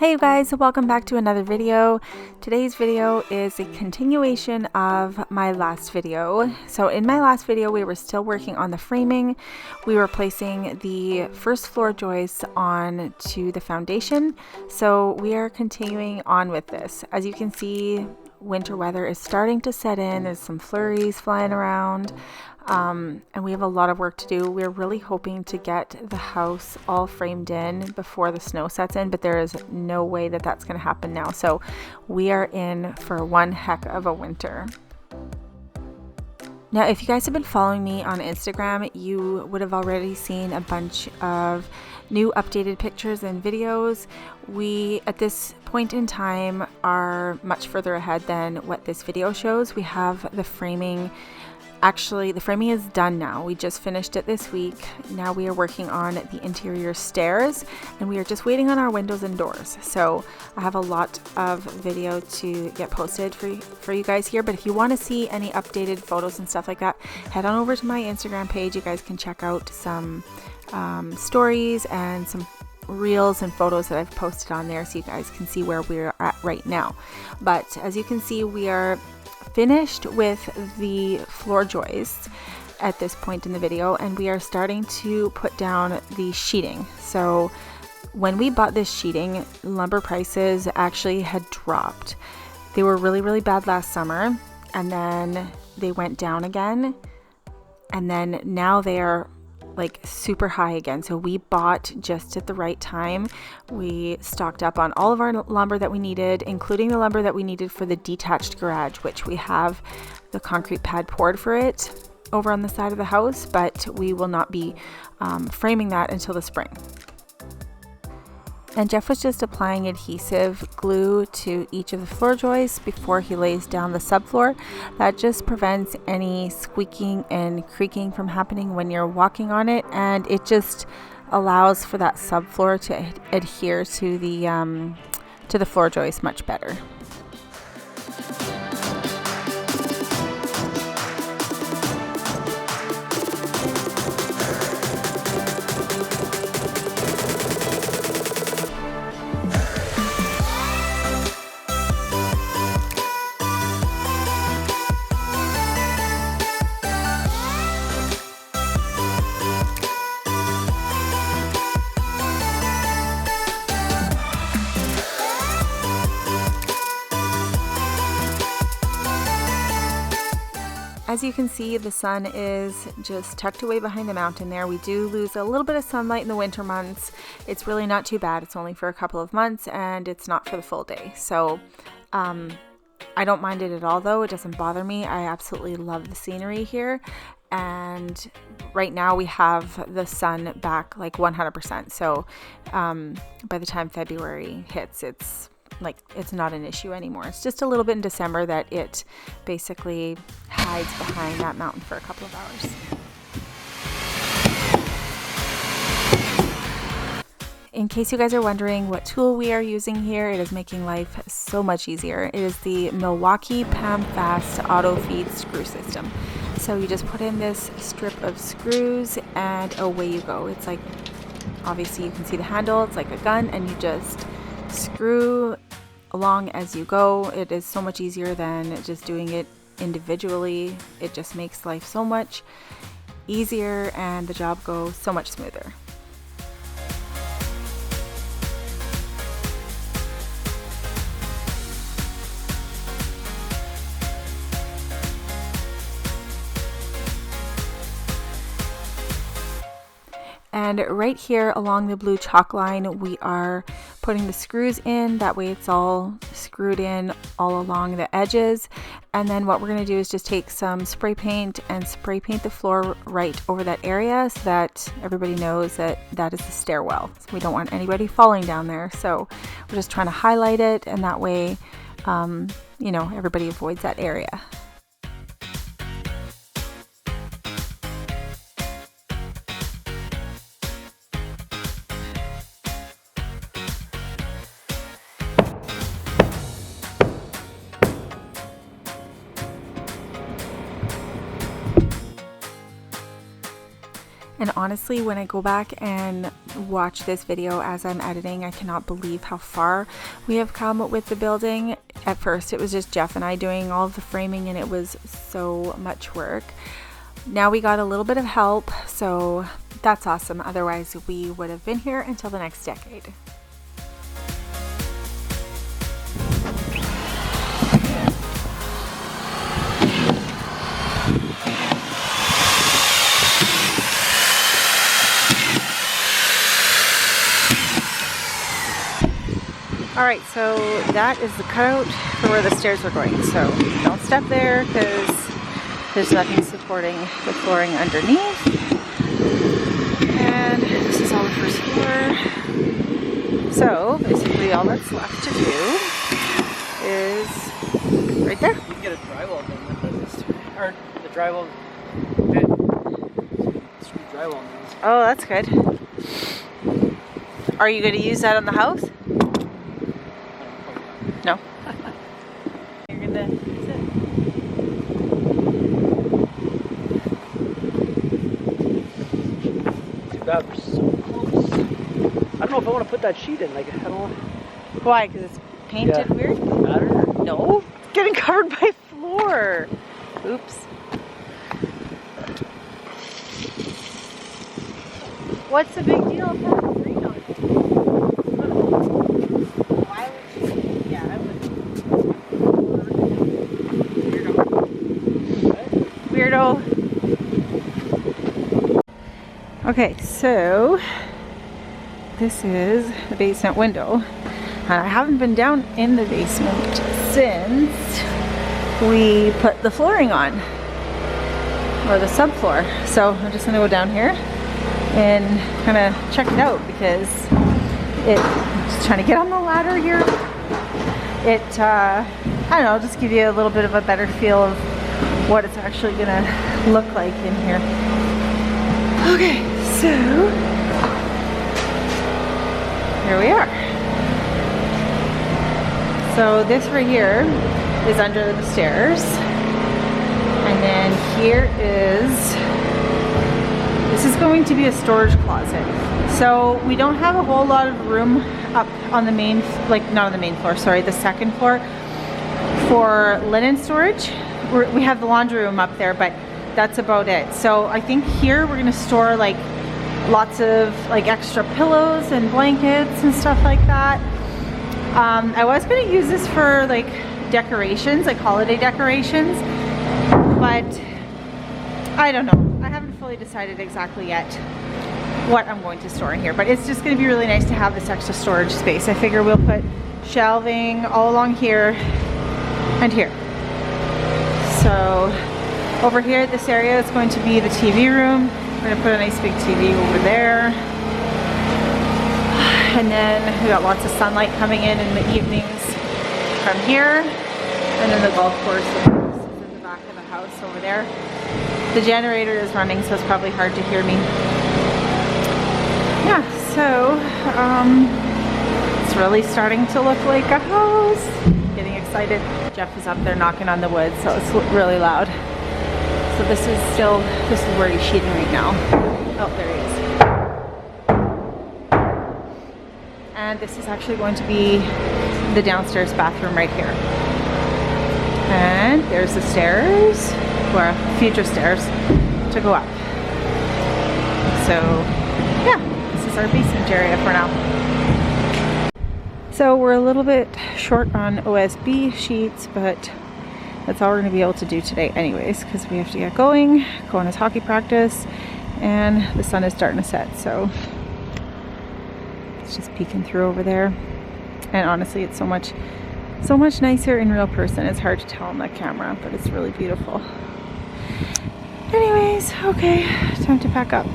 Hey you guys, welcome back to another video. Today's video is a continuation of my last video. So in my last video we were still working on the framing. We were placing the first floor joists on to the foundation. So we are continuing on with this. As you can see, winter weather is starting to set in. There's some flurries flying around. And we have a lot of work to do. We're really hoping to get the house all framed in before the snow sets in, but there is no way that that's going to happen now. So we are in for one heck of a winter. Now, if you guys have been following me on Instagram, you would have already seen a bunch of new updated pictures and videos. We, at this point in time, are much further ahead than what this video shows. We have the framing. Actually, the framing is done now. We just finished it this week. Now we are working on the interior stairs and we are just waiting on our windows and doors. So I have a lot of video to get posted for you guys here. But if you want to see any updated photos and stuff like that, head on over to my Instagram page. You guys can check out some stories and some reels and photos that I've posted on there so you guys can see where we're at right now. But as you can see, we are finished with the floor joists at this point in the video, and we are starting to put down the sheeting. So when we bought this sheeting, lumber prices actually had dropped. They were really bad last summer, and then they went down again, and then now they are like super high again. So we bought just at the right time. We stocked up on all of our lumber that we needed, including the lumber that we needed for the detached garage, which we have the concrete pad poured for it over on the side of the house, but we will not be framing that until the spring. And Jeff was just applying adhesive glue to each of the floor joists before he lays down the subfloor. That just prevents any squeaking and creaking from happening when you're walking on it, and it just allows for that subfloor to adhere to the floor joist much better. As you can see, the sun is just tucked away behind the mountain there. We do lose a little bit of sunlight in the winter months. It's really not too bad. It's only for a couple of months and it's not for the full day. So I don't mind it at all though. It doesn't bother me. I absolutely love the scenery here. And right now we have the sun back like 100%. So by the time February hits, it's not an issue anymore. It's just a little bit in December that it basically hides behind that mountain for a couple of hours. In case you guys are wondering what tool we are using here, it is making life so much easier. It is the Milwaukee PAM-FAST auto feed screw system. So you just put in this strip of screws and away you go. It's like, obviously you can see the handle, it's like a gun, and you just screw along as you go. It is so much easier than just doing it individually. It just makes life so much easier and the job goes so much smoother. And right here along the blue chalk line, we are putting the screws in. That way it's all screwed in all along the edges. And then what we're going to do is just take some spray paint and spray paint the floor right over that area so that everybody knows that that is the stairwell. So we don't want anybody falling down there. So we're just trying to highlight it, and that way, everybody avoids that area. And honestly, when I go back and watch this video as I'm editing, I cannot believe how far we have come with the building. At first it was just Jeff and I doing all of the framing, and it was so much work. Now we got a little bit of help, so that's awesome. Otherwise we would have been here until the next decade. Alright, so that is the cutout for where the stairs were going. So don't step there because there's nothing supporting the flooring underneath. And this is all the first floor. So basically all that's left to do is right there. You can get a drywall done with this. Or the drywall bit. Screw drywall nails. Oh, that's good. Are you going to use that on the house? No. You're gonna use it. Too bad we're so close. I don't know if I want to put that sheet in. Like, I don't know. Why? Because it's painted weird? Does it matter? No. It's getting covered by floor. Oops. What's the big deal if that's green on it? Why would you? Yeah, I would. Weirdo. Okay, so this is the basement window. And I haven't been down in the basement since we put the flooring on, or the subfloor. So I'm just gonna go down here and kind of check it out because I'm just trying to get on the ladder here. I don't know, just give you a little bit of a better feel of what it's actually gonna look like in here. Okay, so here we are. So this right here is under the stairs, and then here this is going to be a storage closet. So we don't have a whole lot of room up on the main, like not on the main floor, sorry, the second floor for linen storage. We have the laundry room up there, but that's about it. So I think here we're gonna store like lots of like extra pillows and blankets and stuff like that. I was gonna use this for like decorations, like holiday decorations, but I don't know. I haven't fully decided exactly yet what I'm going to store in here, but it's just gonna be really nice to have this extra storage space. I figure we'll put shelving all along here and here. So over here, this area is going to be the TV room. We're gonna put a nice big TV over there. And then we got lots of sunlight coming in the evenings from here. And then the golf course is in the back of the house over there. The generator is running, so it's probably hard to hear me. Yeah, so it's really starting to look like a house. Getting excited. Jeff is up there knocking on the wood, so it's really loud. So this is where he's sheeting right now. Oh, there he is. And this is actually going to be the downstairs bathroom right here. And there's the stairs, or future stairs, to go up. So yeah, this is our basement area for now. So we're a little bit short on OSB sheets, but that's all we're going to be able to do today anyways, because we have to get going, go on his hockey practice, and the sun is starting to set. So it's just peeking through over there. And honestly, it's so much nicer in real person. It's hard to tell on the camera, but it's really beautiful. Anyways, okay, time to pack up.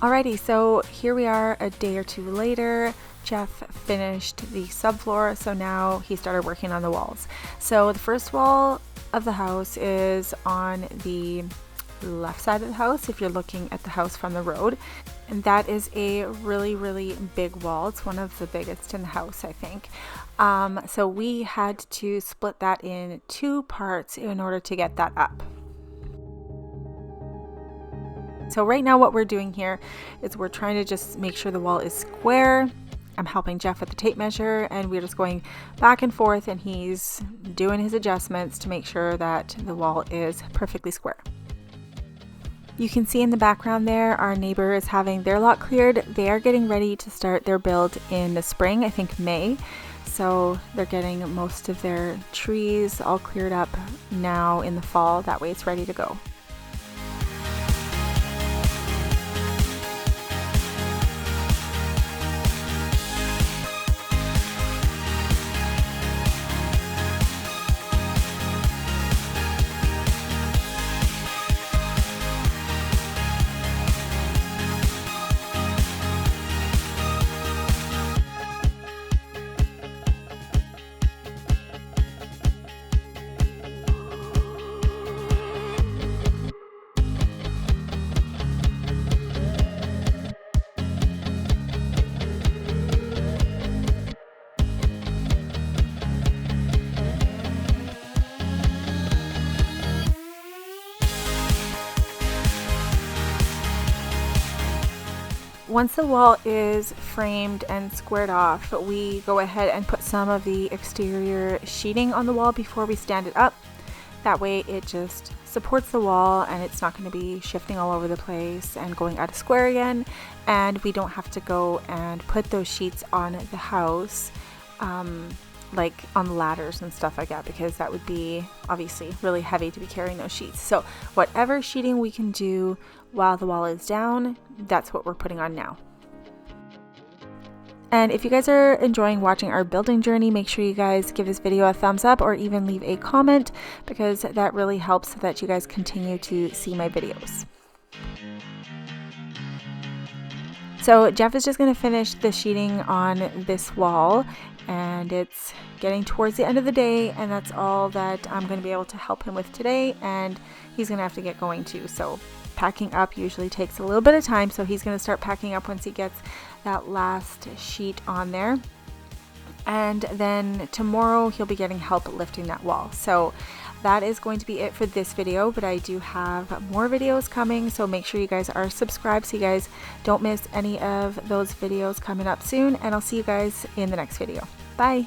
Alrighty, so here we are a day or two later. Jeff finished the subfloor, so now he started working on the walls. So the first wall of the house is on the left side of the house if you're looking at the house from the road. And that is a really, really big wall. It's one of the biggest in the house, I think. So we had to split that in 2 parts in order to get that up. So right now what we're doing here is we're trying to just make sure the wall is square. I'm helping Jeff with the tape measure, and we're just going back and forth, and he's doing his adjustments to make sure that the wall is perfectly square. You can see in the background there, our neighbor is having their lot cleared. They are getting ready to start their build in the spring, I think May. So they're getting most of their trees all cleared up now in the fall. That way it's ready to go. Once the wall is framed and squared off, we go ahead and put some of the exterior sheeting on the wall before we stand it up. That way it just supports the wall and it's not going to be shifting all over the place and going out of square again. And we don't have to go and put those sheets on the house, like on the ladders and stuff like that, because that would be obviously really heavy to be carrying those sheets. So whatever sheeting we can do while the wall is down, that's what we're putting on now. And if you guys are enjoying watching our building journey, make sure you guys give this video a thumbs up or even leave a comment, because that really helps so that you guys continue to see my videos. So Jeff is just going to finish the sheeting on this wall, and it's getting towards the end of the day, and that's all that I'm going to be able to help him with today, and he's going to have to get going too. So packing up usually takes a little bit of time, so he's going to start packing up once he gets that last sheet on there. And then tomorrow he'll be getting help lifting that wall. So that is going to be it for this video, but I do have more videos coming, so make sure you guys are subscribed so you guys don't miss any of those videos coming up soon, and I'll see you guys in the next video. Bye!